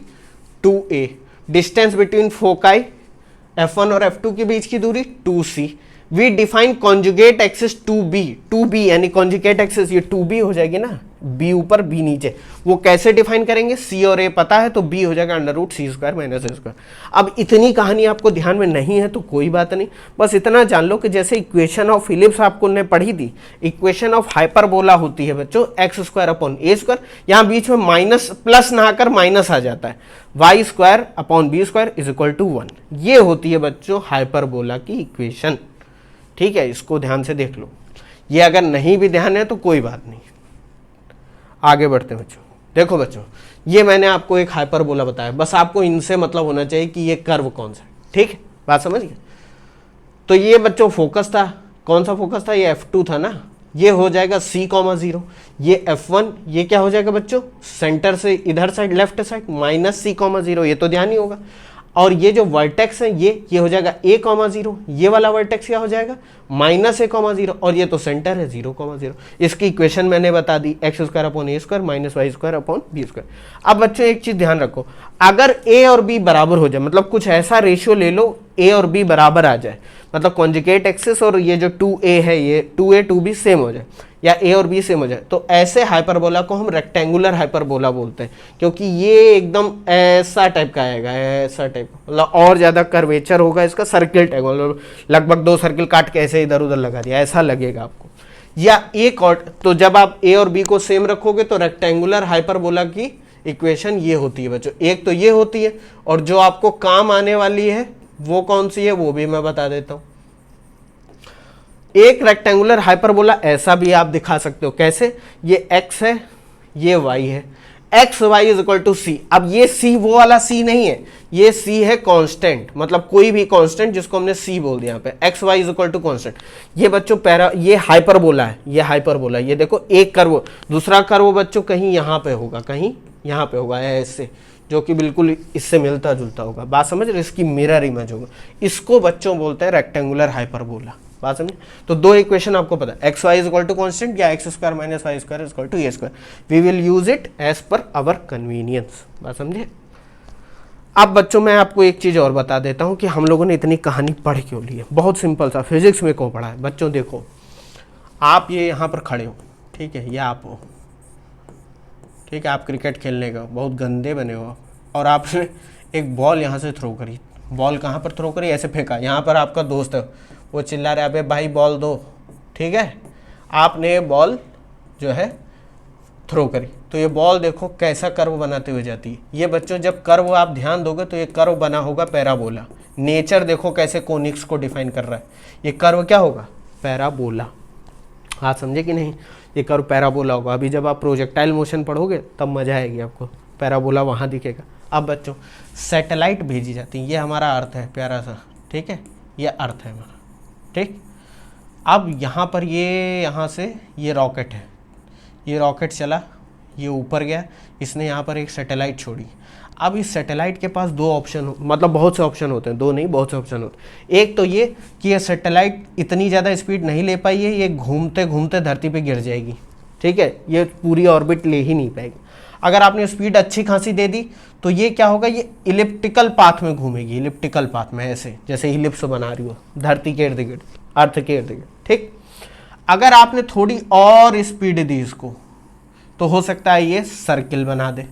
2a, distance between foci F1 और F2 के बीच की दूरी 2c। We define conjugate axis 2b यानी कॉन्जुगेट एक्सिस ये 2b हो जाएगी ना, b ऊपर b नीचे। वो कैसे डिफाइन करेंगे, c और a पता है तो b हो जाएगा √c² - a²। अब इतनी कहानी आपको ध्यान में नहीं है तो कोई बात नहीं, बस इतना जान लो कि जैसे इक्वेशन ऑफ इलिप्स आपको ने पढ़ी थी, इक्वेशन ऑफ हाइपरबोला होती है बच्चों x² / a², यहाँ बीच में माइनस प्लस ना आकर माइनस आ जाता है, y² / b² = 1। ये होती है बच्चों हाइपरबोला की इक्वेशन, ठीक है। इसको ध्यान से देख लो, ये अगर नहीं भी ध्यान है तो कोई बात नहीं। आगे बढ़ते हैं बच्चों। देखो बच्चों, ये मैंने आपको एक हाइपरबोला बताया, बस आपको इनसे मतलब होना चाहिए कि ये कर्व कौन सा है, ठीक है, बात समझ गए। तो ये बच्चों फोकस था, कौन सा फोकस था, ये F2 था ना, ये हो जाएगा c कॉमा 0, ये f1 ये क्या हो जाएगा बच्चों, सेंटर से इधर side left side minus c comma 0, ये तो ध्यान ही होगा। और ये जो वर्टेक्स है ये हो जाएगा a कॉमा 0, ये वाला वर्टेक्स क्या हो जाएगा माइनस a कॉमा 0, और ये तो सेंटर है 0 कॉमा 0। इसकी इक्वेशन मैंने बता दी, एक्स स्क्वायर अपॉन ए square minus Y square upon B square. अब बच्चों एक चीज ध्यान रखो, अगर a और b बराबर हो जाए, मतलब कुछ ऐसा रेशियो ले लो a और b बराबर आ जाए, मतलब कॉन्जुगेट एक्सिस और ये जो 2a है ये 2a 2b सेम हो जाए, या a और b सेम हो जाए, तो ऐसे हाइपरबोला को हम रेक्टेंगुलर हाइपरबोला बोलते हैं, क्योंकि ये एकदम ऐसा टाइप का आएगा, ऐसा टाइप, मतलब और ज़्यादा कर्वेचर होगा इसका, सर्किल टाइप, मतलब लगभग 2 सर्किल काट के ऐसे इधर उधर लगा दिया, ऐसा लगेगा आपको। या एक और, तो जब आप a और b को सेम रखोगे तो रेक्टेंगुलर हाइपरबोला की इक्वेशन ये होती है बच्चों, एक तो ये होती है, और जो आपको काम आने वाली है वो कौन सी है वो भी मैं बता देता हूं। एक रेक्टेंगुलर हाइपरबोला ऐसा भी आप दिखा सकते हो, कैसे, ये x है ये y है, X Y is equal to C. अब ये c वो वाला c नहीं है, ये c है कांस्टेंट, मतलब कोई भी कांस्टेंट जिसको हमने c बोल दिया यहाँ पे, x Y is equal to constant. ये बच्चों ये हाइपरबोला है, ये हाइपरबोला, ये देखो एक कर्व, दूसरा कर्व बच्चों कहीं यहाँ पे होगा, कहीं यहाँ पे होगा ऐसे, जो कि बिल्कुल इससे मिलता जुलता होगा, बात समझ रहे, इसकी मिरर इमेज होगा, इसको बच्चों बोलते हैं रेक्टेंगुलर हाइपरबोला, बात समझे। तो दो इक्वेशन आपको पता है, X Y is equal to constant या X square minus Y square is equal to A square, we will use it as per our convenience, बात समझे। अब बच्चों मैं आपको एक चीज और बता देता हूं कि हम लोगों ने इतनी कहानी पढ़ क्यों ली है, बहुत सिंपल सा, फिजिक्स में क्यों पढ़ा है बच्चों। देखो आप ये यहाँ पर खड़े हो, ठीक है, या आप हो, ठीक है, आप क्रिकेट खेलने का बहुत गंदे बने हो, और आपने एक बॉल यहाँ से थ्रो करी, बॉल कहाँ पर थ्रो करी, ऐसे फेंका, यहाँ पर आपका दोस्त है, वो चिल्ला रहा है अबे भाई बॉल दो, ठीक है, आपने बॉल जो है थ्रो करी, तो ये बॉल देखो कैसा कर्व बनाते हुए जाती है। ये बच्चों जब कर्व आप ध्यान दोगे तो ये कर्व बना होगा पैराबोला। नेचर देखो कैसे कोनिक्स को डिफाइन कर रहा है, ये कर्व क्या होगा पैराबोला, हाँ समझे कि नहीं, ये कर्व पैराबोला होगा। अभी जब आप प्रोजेक्टाइल मोशन पढ़ोगे तब मजा आएगी आपको, पैराबोला वहाँ दिखेगा। अब बच्चों सैटेलाइट भेजी जाती है, ये हमारा अर्थ है प्यारा सा, ठीक है, ये अर्थ है हमारा, ठीक। अब यहाँ पर ये यहाँ से ये रॉकेट है, ये रॉकेट चला, ये ऊपर गया, इसने यहाँ पर एक सैटेलाइट छोड़ी। अब इस सैटेलाइट के पास दो ऑप्शन, मतलब बहुत से ऑप्शन होते हैं, दो नहीं बहुत से ऑप्शन होते हैं। एक तो ये कि ये सैटेलाइट इतनी ज़्यादा स्पीड नहीं ले पाई है, ये घूमते घूमते धरती पे गिर जाएगी, ठीक है, ये पूरी ऑर्बिट ले ही नहीं पाएगी। अगर आपने स्पीड अच्छी खासी दे दी तो ये क्या होगा, ये इलिप्टिकल पाथ में घूमेगी, इलिप्टिकल पाथ में, ऐसे जैसे इलिप्स बना रही हो धरती के इर्द गिर्द, अर्थ के इर्द गिर्द, ठीक। अगर आपने थोड़ी और स्पीड दी इसको तो हो सकता है ये सर्किल बना दे,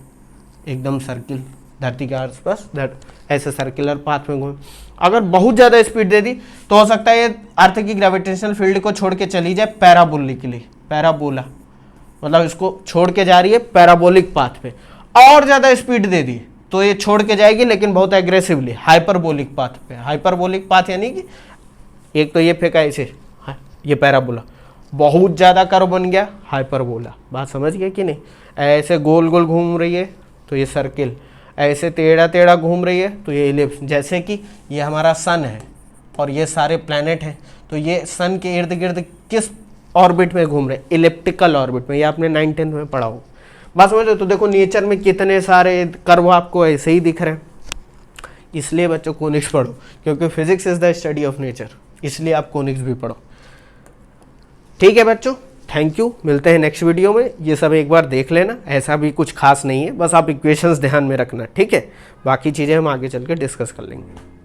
एकदम सर्किल धरती के आसपास ऐसे सर्कुलर पाथ में घूमे। अगर बहुत ज़्यादा स्पीड दे दी तो हो सकता है ये अर्थ की ग्रेविटेशनल फील्ड को छोड़ के चली जाए पैराबोलिकली, पैराबोला मतलब इसको छोड़ के जा रही है पैराबोलिक पाथ पे। और ज़्यादा स्पीड दे दी तो ये छोड़ के जाएगी लेकिन बहुत एग्रेसिवली हाइपरबोलिक पाथ पे। हाइपरबोलिक पाथ यानी कि एक तो ये फेंका ऐसे, ये पैराबोला, बहुत ज़्यादा कर्व बन गया हाइपरबोला, बात समझ गए कि नहीं। ऐसे गोल गोल घूम रही है तो ये सर्किल, ऐसे टेढ़ा टेढ़ा घूम रही है तो ये इलिप्स। जैसे कि ये हमारा सन है और ये सारे प्लैनेट हैं, तो ये सन के इर्द गिर्द किस ऑर्बिट में घूम रहे हैं, इलिप्टिकल ऑर्बिट में। ये आपने 9th-10th में पढ़ा हो, बात समझ रहे। तो देखो नेचर में कितने सारे कर्व आपको ऐसे ही दिख रहे हैं। इसलिए बच्चों कोनिक्स पढ़ो, क्योंकि physics is the study of nature, इसलिए आप कोनिक्स भी पढ़ो। ठीक है बच्चों, थैंक यू, मिलते हैं नेक्स्ट वीडियो में। ये सब एक बार देख लेना, ऐसा भी कुछ खास नहीं है, बस आप इक्वेशंस ध्यान में रखना, ठीक है। बाकी चीज़ें हम आगे चल के डिस्कस कर लेंगे।